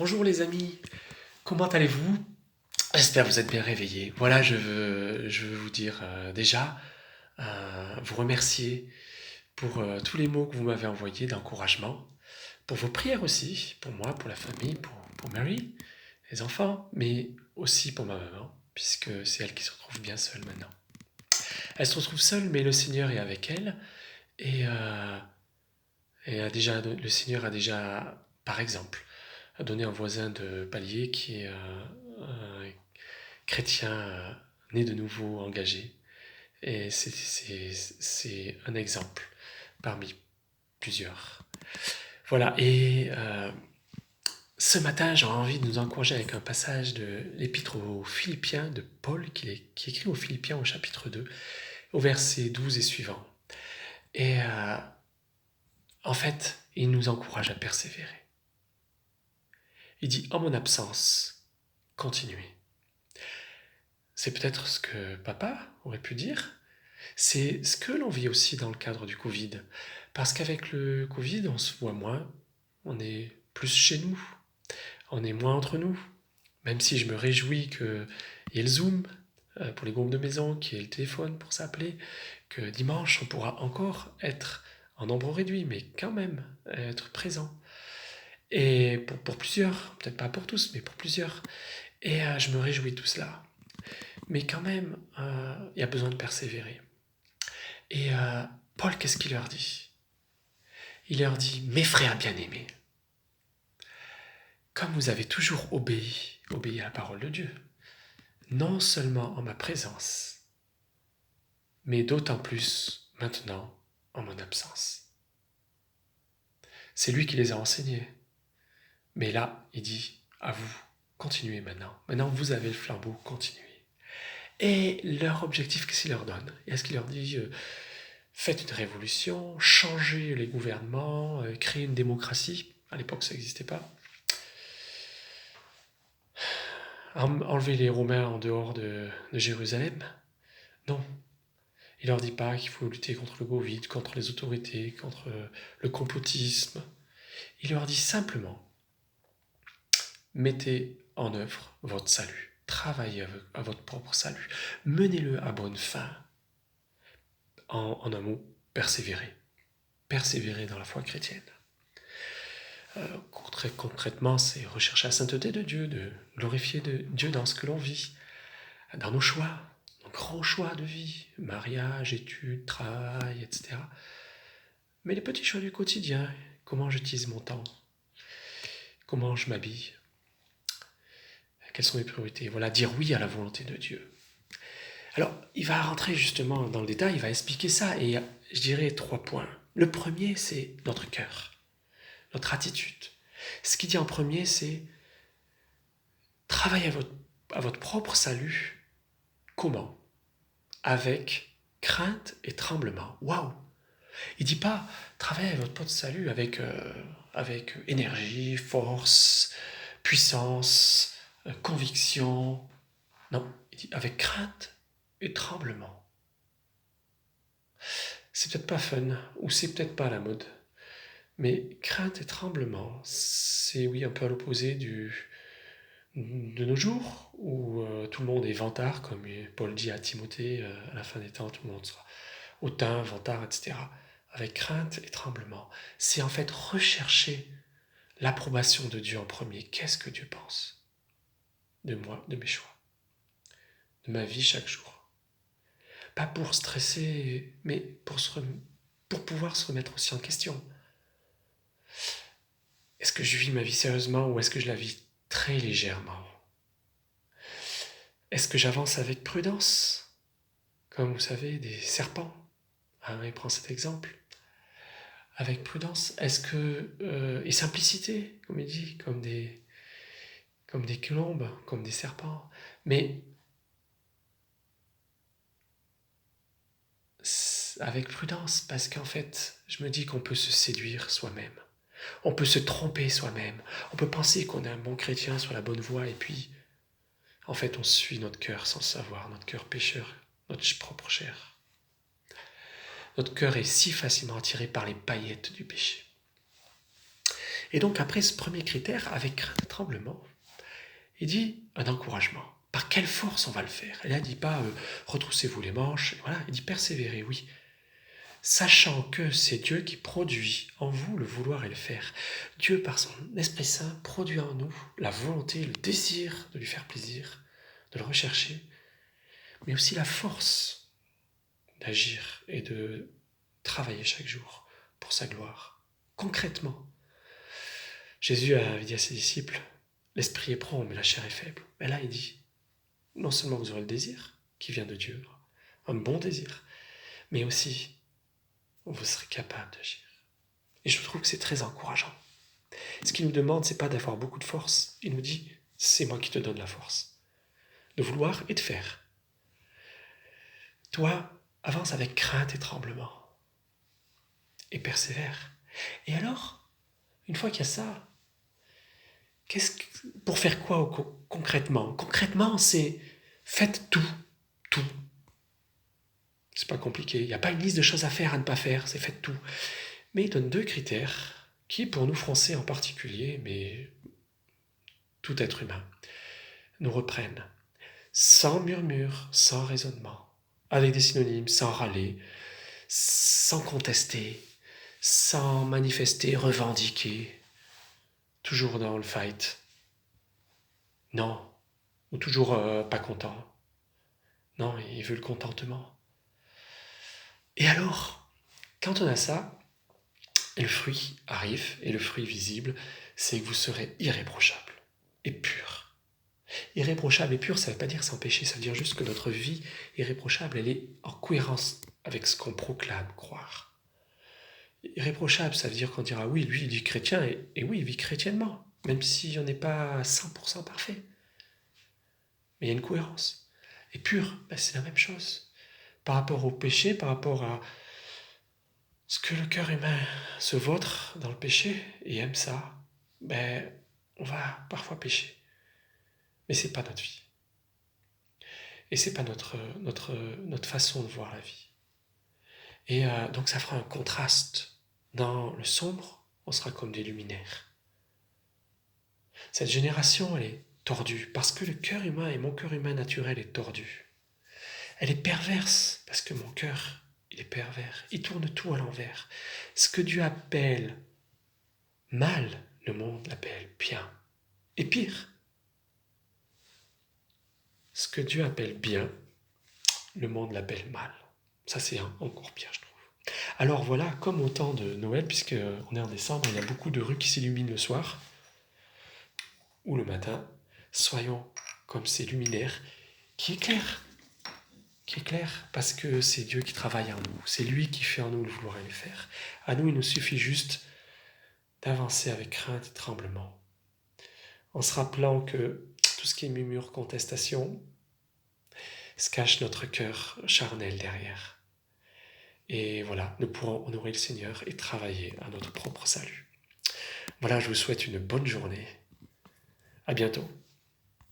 Bonjour les amis, comment allez-vous? J'espère que vous êtes bien réveillés. Voilà, je veux vous dire déjà, vous remercier pour tous les mots que vous m'avez envoyés d'encouragement, pour vos prières aussi, pour moi, pour la famille, pour Mary, les enfants, mais aussi pour ma maman, puisque c'est elle qui se retrouve bien seule maintenant. Elle se retrouve seule, mais le Seigneur est avec elle, et, le Seigneur a déjà, par exemple, donné un voisin de palier qui est un chrétien né de nouveau engagé. Et c'est un exemple parmi plusieurs. Voilà, et ce matin, j'ai envie de nous encourager avec un passage de l'épître aux Philippiens de Paul, qui écrit aux Philippiens au chapitre 2, au verset 12 et suivant. Et en fait, il nous encourage à persévérer. Il dit, en mon absence, continuez. C'est peut-être ce que papa aurait pu dire. C'est ce que l'on vit aussi dans le cadre du Covid. Parce qu'avec le Covid, on se voit moins, on est plus chez nous, on est moins entre nous. Même si je me réjouis qu'il y ait le Zoom pour les groupes de maison, qu'il y ait le téléphone pour s'appeler, que dimanche on pourra encore être en nombre réduit, mais quand même être présent. Et pour plusieurs, peut-être pas pour tous, mais pour plusieurs. Et je me réjouis de tout cela. Mais quand même, il y a besoin de persévérer. Et Paul, qu'est-ce qu'il leur dit? Il leur dit, mes frères bien-aimés, comme vous avez toujours obéi à la parole de Dieu, non seulement en ma présence, mais d'autant plus maintenant en mon absence. C'est lui qui les a enseignés. Mais là, il dit, à vous, continuez maintenant. Maintenant, vous avez le flambeau, continuez. Et leur objectif, qu'est-ce qu'il leur donne? Est-ce qu'il leur dit, faites une révolution, changez les gouvernements, créez une démocratie? À l'époque, ça n'existait pas. Enlever les Romains en dehors de Jérusalem? Non. Il leur dit pas qu'il faut lutter contre le Covid, contre les autorités, contre le complotisme. Il leur dit simplement, mettez en œuvre votre salut. Travaillez à votre propre salut. Menez-le à bonne fin. En un mot, persévérez. Persévérez dans la foi chrétienne. Très concrètement, c'est rechercher la sainteté de Dieu, de glorifier Dieu dans ce que l'on vit, dans nos choix, nos grands choix de vie, mariage, études, travail, etc. Mais les petits choix du quotidien, comment j'utilise mon temps, comment je m'habille, quelles sont mes priorités. Voilà, dire oui à la volonté de Dieu. Alors, il va rentrer justement dans le détail, il va expliquer ça, et je dirais 3 points. Le premier, c'est notre cœur, notre attitude. Ce qu'il dit en premier, c'est travaillez à votre propre salut. Comment? Avec crainte et tremblement. Waouh! Il dit pas travaillez à votre propre salut avec énergie, force, puissance, conviction. Non, il dit avec crainte et tremblement. C'est peut-être pas fun, ou c'est peut-être pas à la mode, mais crainte et tremblement, c'est oui un peu à l'opposé de nos jours, où tout le monde est vantard, comme Paul dit à Timothée, à la fin des temps, tout le monde sera hautain, vantard, etc. Avec crainte et tremblement. C'est en fait rechercher l'approbation de Dieu en premier. Qu'est-ce que Dieu pense de moi, de mes choix, de ma vie chaque jour? Pas pour stresser, mais pour pouvoir se remettre aussi en question. Est-ce que je vis ma vie sérieusement ou est-ce que je la vis très légèrement? Est-ce que j'avance avec prudence? Comme vous savez, des serpents. Il prend cet exemple. Avec prudence. Est-ce que... et simplicité, comme il dit, comme des colombes, comme des serpents. Mais avec prudence, parce qu'en fait, je me dis qu'on peut se séduire soi-même. On peut se tromper soi-même. On peut penser qu'on est un bon chrétien sur la bonne voie, et puis, en fait, on suit notre cœur sans le savoir, notre cœur pécheur, notre propre chair. Notre cœur est si facilement attiré par les paillettes du péché. Et donc après ce premier critère, avec crainte et tremblement, il dit un encouragement. Par quelle force on va le faire? Et là, il ne dit pas retroussez-vous les manches, voilà, il dit persévérez, oui. Sachant que c'est Dieu qui produit en vous le vouloir et le faire. Dieu, par son Esprit Saint, produit en nous la volonté, le désir de lui faire plaisir, de le rechercher, mais aussi la force d'agir et de travailler chaque jour pour sa gloire. Concrètement, Jésus avait dit à ses disciples, l'esprit est prompt, mais la chair est faible. Mais là, il dit, non seulement vous aurez le désir qui vient de Dieu, un bon désir, mais aussi vous serez capable d'agir. Et je trouve que c'est très encourageant. Ce qu'il nous demande, c'est pas d'avoir beaucoup de force. Il nous dit, c'est moi qui te donne la force. De vouloir et de faire. Toi, avance avec crainte et tremblement. Et persévère. Et alors, une fois qu'il y a ça, pour faire quoi concrètement? Concrètement, c'est faites tout. Tout. C'est pas compliqué. Il n'y a pas une liste de choses à faire, à ne pas faire. C'est faites tout. Mais il donne 2 critères qui, pour nous Français en particulier, mais tout être humain, nous reprennent. Sans murmure, sans raisonnement, avec des synonymes, sans râler, sans contester, sans manifester, revendiquer, toujours dans le fight. Non, ou toujours pas content. Non, il veut le contentement. Et alors, quand on a ça, le fruit arrive, et le fruit visible, c'est que vous serez irréprochable et pur. Irréprochable et pur, ça ne veut pas dire sans péché, ça veut dire juste que notre vie irréprochable, elle est en cohérence avec ce qu'on proclame croire. Irréprochable, ça veut dire qu'on dira oui, lui il est chrétien, et oui, il vit chrétiennement, même si on n'est pas 100% parfait. Mais il y a une cohérence. Et pur, c'est la même chose. Par rapport au péché, par rapport à ce que le cœur humain se vautre dans le péché et aime ça, on va parfois pécher. Mais c'est pas notre vie. Et c'est pas notre façon de voir la vie. Et donc ça fera un contraste. Dans le sombre, on sera comme des luminaires. Cette génération, elle est tordue, parce que le cœur humain et mon cœur humain naturel est tordu. Elle est perverse, parce que mon cœur, il est pervers. Il tourne tout à l'envers. Ce que Dieu appelle mal, le monde l'appelle bien. Et pire, ce que Dieu appelle bien, le monde l'appelle mal. Ça, c'est encore pire, je trouve. Alors voilà, comme au temps de Noël, puisqu'on est en décembre, il y a beaucoup de rues qui s'illuminent le soir ou le matin. Soyons comme ces luminaires qui éclairent, parce que c'est Dieu qui travaille en nous. C'est lui qui fait en nous le vouloir et le faire. À nous, il nous suffit juste d'avancer avec crainte et tremblement, en se rappelant que tout ce qui est murmure, contestation, se cache notre cœur charnel derrière. Et voilà, nous pourrons honorer le Seigneur et travailler à notre propre salut. Voilà, je vous souhaite une bonne journée. À bientôt.